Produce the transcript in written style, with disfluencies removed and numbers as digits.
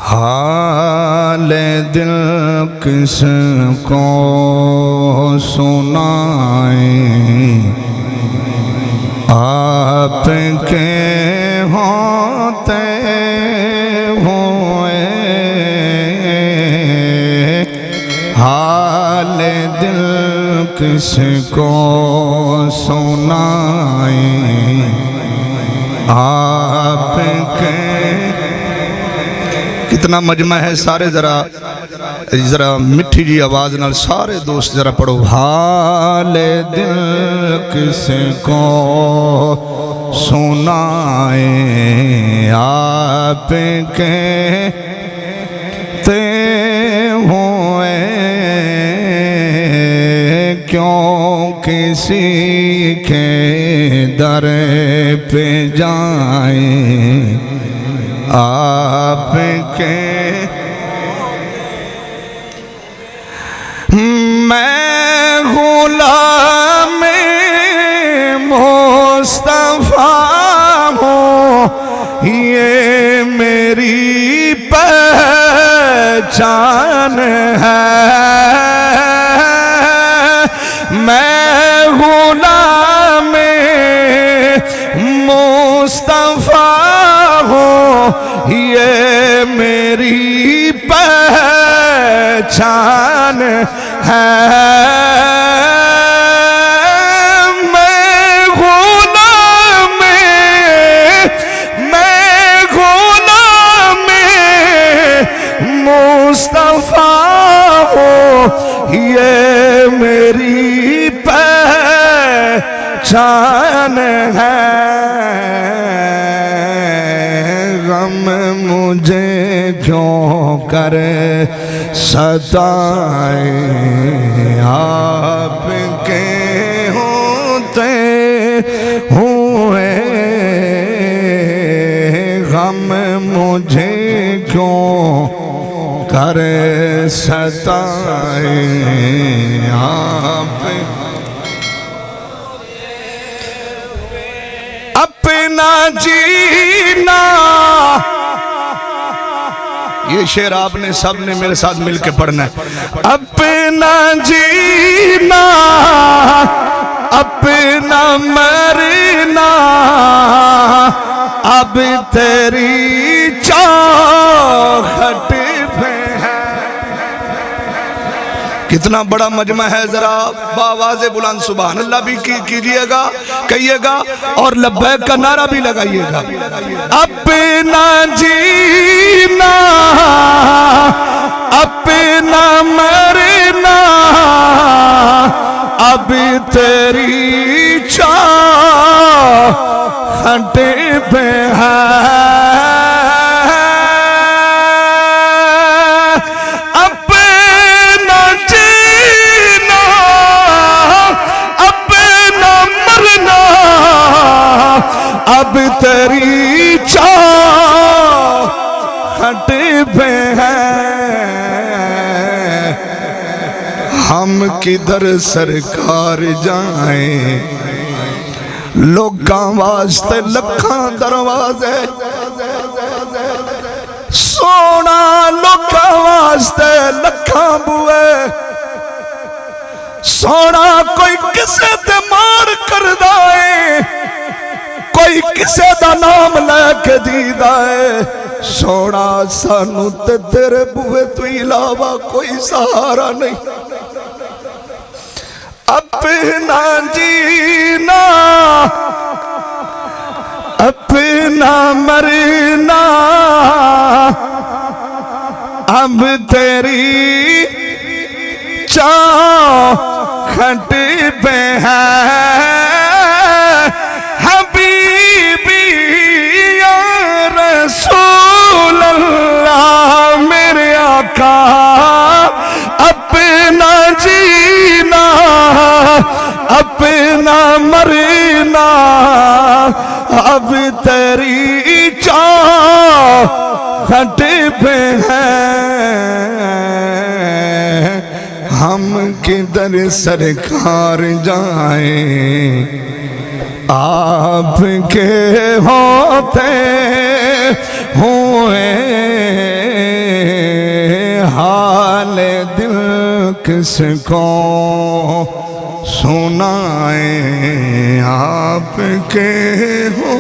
حال دل کس کو سنائیں، آپ کے ہوتے ہوئے حال دل کس کو سنائیں، آپ کے کتنا مجمع ہے، سارے ذرا مٹھی جی آواز نال سارے دوست ذرا پڑھو۔ حال دل کس کو سنائیں، آپ کہتے ہوئے کیوں کسی کے در پہ جائیں، آپ کے میں غلام مصطفیٰ ہوں، یہ میری پہچان ہے، میں غلام مصطفیٰ ہوں، یہ میری پہچان ہے، میں غلام مصطفیٰ ہوں، یہ میری پہچان ہے، غم مجھے کیوں کر ستائیں، آپ کے ہوتے ہوئے غم مجھے کیوں کر ستائیں، آپ اپنا جینا۔ یہ شعر آپ نے سب نے میرے ساتھ مل کے پڑھنا ہے۔ اپنا جینا اپنا مرنا اب تیری چاہت پہ ہے۔ کتنا بڑا مجمع ہے، ذرا بآواز بلند سبحان اللہ بھی کیجئے گا، کہیے گا، اور لبیک کا نعرہ بھی لگائیے گا۔ اپنا جینا اپنا مرنا اب تیری چاہت پہ ہے، اب تیری چاہت پہ ہے، ہم کدھر سرکار جائیں، لوگاں واسطے لکھاں دروازے، سونا لوگاں واسطے لکھاں بوئے، سونا کوئی کسے تے مار کر دائے، کوئی کسے دا نام لے کے دیدہ ہے، سونا سانو تے تیرے بوئے تو علاوہ کوئی سہارا نہیں۔ اپنا جینا اپنا مرنا اب تیری چاہت پہ ہے، رسول اللہ میرے آقا اپنا جینا اپنا مرنا اب تیری چاہت پہ ہے، ہم کدھر سرکار جائیں، آپ کے ہوتے ہوئے حال دل کس کو سنائیں آپ کے ہو